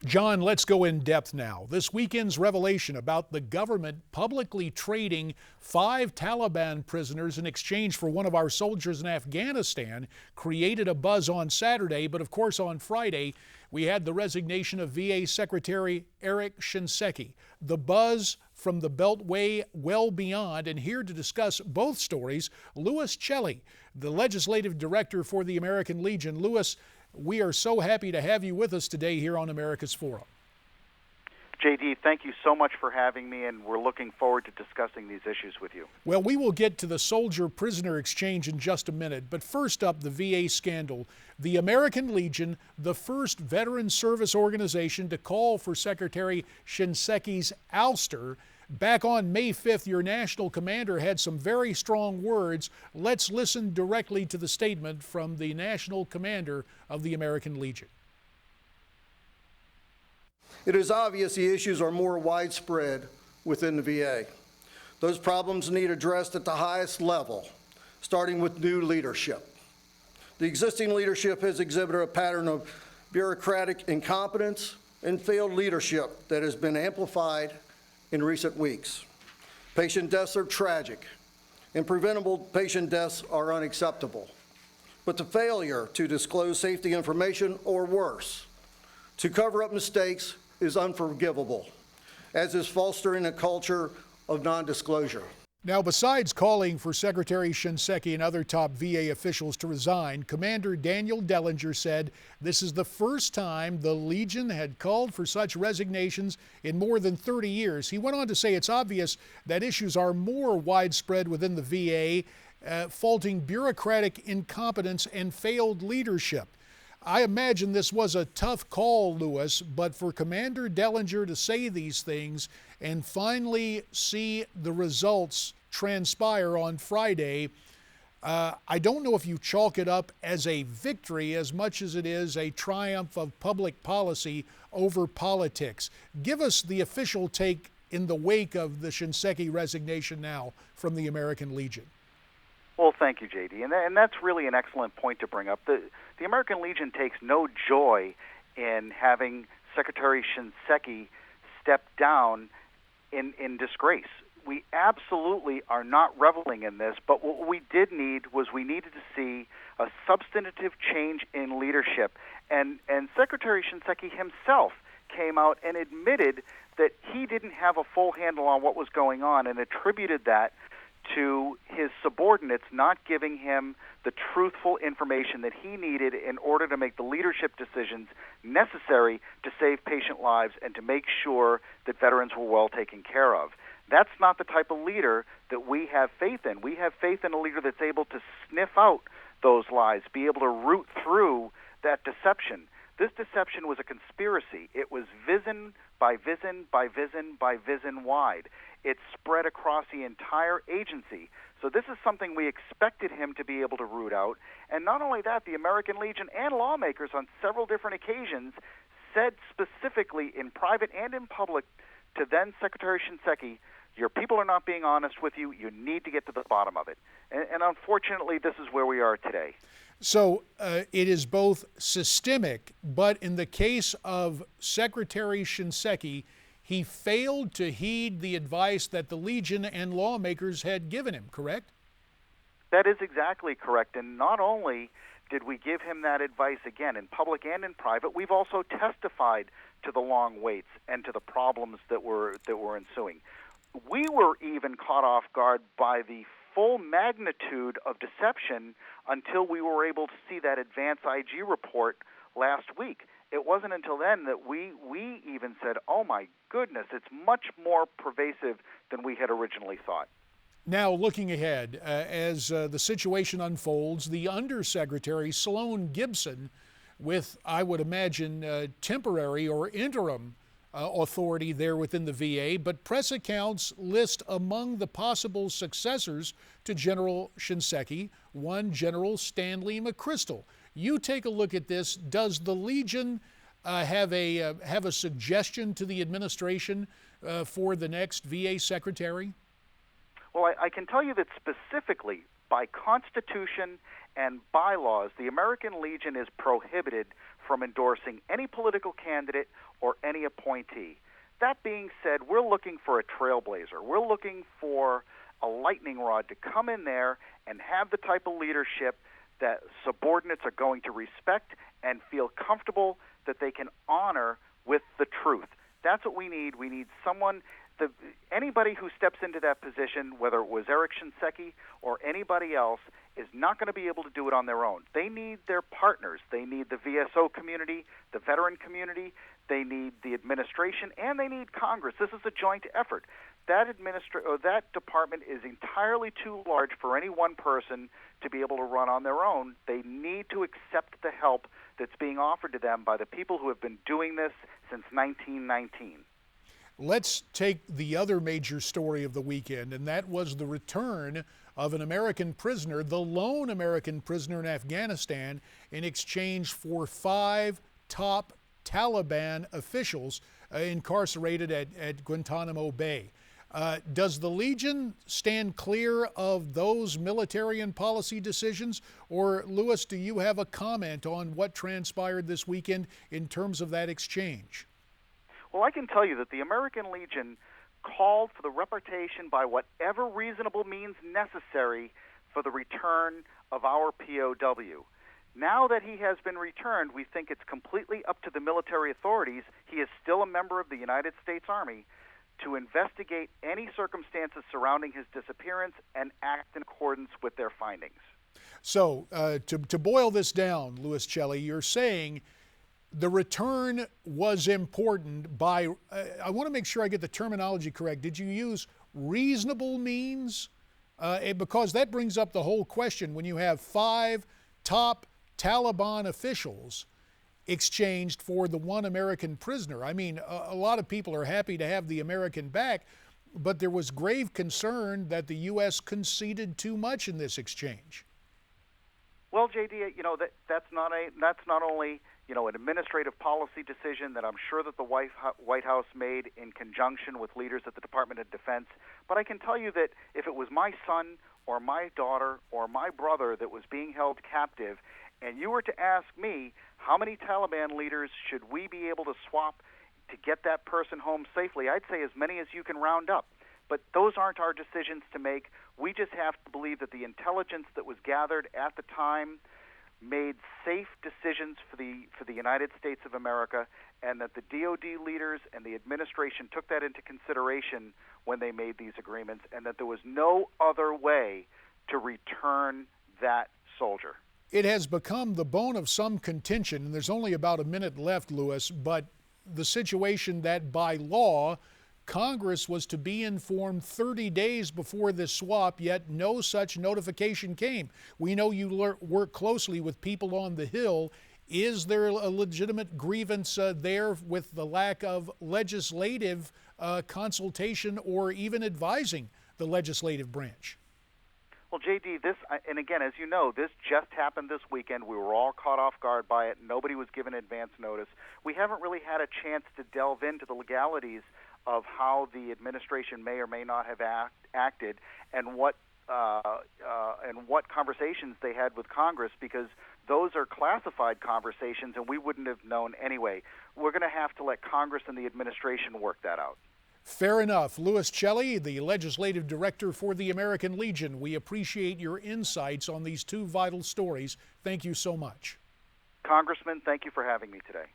John, let's go in depth now. This weekend's revelation about the government publicly trading 5 Taliban prisoners in exchange for one of our soldiers in Afghanistan created a buzz on Saturday, but of course on Friday we had the resignation of VA Secretary Eric Shinseki. The buzz from the Beltway well beyond, and here to discuss both stories, Louis Celli, the Legislative Director for the American Legion. Louis, we are so happy to have you with us today here on America's Forum. JD, thank you so much for having me, and we're looking forward to discussing these issues with you. Well, we will get to the soldier-prisoner exchange in just a minute, but first up, the VA scandal. The American Legion, the first veteran service organization to call for Secretary Shinseki's ouster. Back on May 5th, your national commander had some very strong words. Let's listen directly to the statement from the national commander of the American Legion. It is obvious the issues are more widespread within the VA. Those problems need addressed at the highest level, starting with new leadership. The existing leadership has exhibited a pattern of bureaucratic incompetence and failed leadership that has been amplified in recent weeks. Patient deaths are tragic, and preventable patient deaths are unacceptable. But the failure to disclose safety information, or worse, to cover up mistakes, is unforgivable, as is fostering a culture of non-disclosure. Now, besides calling for Secretary Shinseki and other top VA officials to resign, Commander Daniel Dellinger said this is the first time the Legion had called for such resignations in more than 30 years. He went on to say it's obvious that issues are more widespread within the VA, faulting bureaucratic incompetence and failed leadership. I imagine this was a tough call, Louis, but for Commander Dellinger to say these things and finally see the results transpire on Friday, I don't know if you chalk it up as a victory as much as it is a triumph of public policy over politics. Give us the official take in the wake of the Shinseki resignation now from the American Legion. Well, thank you, JD. And that's really an excellent point to bring up. The American Legion takes no joy in having Secretary Shinseki step down in disgrace. We absolutely are not reveling in this, but what we did need was we needed to see a substantive change in leadership. And Secretary Shinseki himself came out and admitted that he didn't have a full handle on what was going on and attributed that to his subordinates not giving him the truthful information that he needed in order to make the leadership decisions necessary to save patient lives and to make sure that veterans were well taken care of. That's not the type of leader that we have faith in. We have faith in a leader that's able to sniff out those lies, be able to root through that deception. This deception was a conspiracy. It was vision by vision by vision by vision wide. It spread across the entire agency. So this is something we expected him to be able to root out. And not only that, the American Legion and lawmakers on several different occasions said specifically in private and in public to then Secretary Shinseki, your people are not being honest with you. You need to get to the bottom of it. And unfortunately, this is where we are today. So it is both systemic, but in the case of Secretary Shinseki, he failed to heed the advice that the Legion and lawmakers had given him, correct? That is exactly correct. And not only did we give him that advice again in public and in private, we've also testified to the long waits and to the problems that were ensuing. We were even caught off guard by the full magnitude of deception until we were able to see that advance IG report last week. It wasn't until then that we even said, oh my goodness, it's much more pervasive than we had originally thought. Now, looking ahead, as the situation unfolds, the Undersecretary, Sloan Gibson, with, I would imagine, temporary or interim authority there within the VA, but press accounts list among the possible successors to General Shinseki, one General Stanley McChrystal. You take a look at this. Does the Legion have a suggestion to the administration for the next VA secretary? Well, I can tell you that specifically by Constitution and bylaws, the American Legion is prohibited from endorsing any political candidate or any appointee. That being said, we're looking for a trailblazer. We're looking for a lightning rod to come in there and have the type of leadership that subordinates are going to respect and feel comfortable that they can honor with the truth. That's what we need. We need someone, anybody who steps into that position, whether it was Eric Shinseki or anybody else, is not going to be able to do it on their own. They need their partners. They need the VSO community, the veteran community, they need the administration, and they need Congress. This is a joint effort. That department is entirely too large for any one person to be able to run on their own. They need to accept the help that's being offered to them by the people who have been doing this since 1919. Let's take the other major story of the weekend, and that was the return of an American prisoner, the lone American prisoner in Afghanistan, in exchange for 5 top Taliban officials incarcerated at Guantanamo Bay. Does the Legion stand clear of those military and policy decisions? Or, Lewis, do you have a comment on what transpired this weekend in terms of that exchange? Well, I can tell you that the American Legion called for the repatriation by whatever reasonable means necessary for the return of our POW. Now that he has been returned, we think it's completely up to the military authorities. He is still a member of the United States Army to investigate any circumstances surrounding his disappearance and act in accordance with their findings. So, to boil this down, Louis Celli, you're saying the return was important by, I want to make sure I get the terminology correct. Did you use reasonable means? Because that brings up the whole question. When you have 5 top Taliban officials exchanged for the one American prisoner. I mean, a lot of people are happy to have the American back, but there was grave concern that the U.S. conceded too much in this exchange. Well, J.D., that's not only an administrative policy decision that I'm sure that the White House made in conjunction with leaders at the Department of Defense, but I can tell you that if it was my son or my daughter or my brother that was being held captive, and you were to ask me, how many Taliban leaders should we be able to swap to get that person home safely? I'd say as many as you can round up. But those aren't our decisions to make. We just have to believe that the intelligence that was gathered at the time made safe decisions for the United States of America, and that the DoD leaders and the administration took that into consideration when they made these agreements, and that there was no other way to return that soldier. It has become the bone of some contention, and there's only about a minute left, Louis, but the situation that by law, Congress was to be informed 30 days before this swap, yet no such notification came. We know you work closely with people on the Hill. Is there a legitimate grievance there with the lack of legislative consultation or even advising the legislative branch? Well, J.D., and again, as you know, this just happened this weekend. We were all caught off guard by it. Nobody was given advance notice. We haven't really had a chance to delve into the legalities of how the administration may or may not have acted and what conversations they had with Congress, because those are classified conversations and we wouldn't have known anyway. We're going to have to let Congress and the administration work that out. Fair enough. Louis Celli, the Legislative Director for the American Legion, we appreciate your insights on these 2 vital stories. Thank you so much. Congressman, thank you for having me today.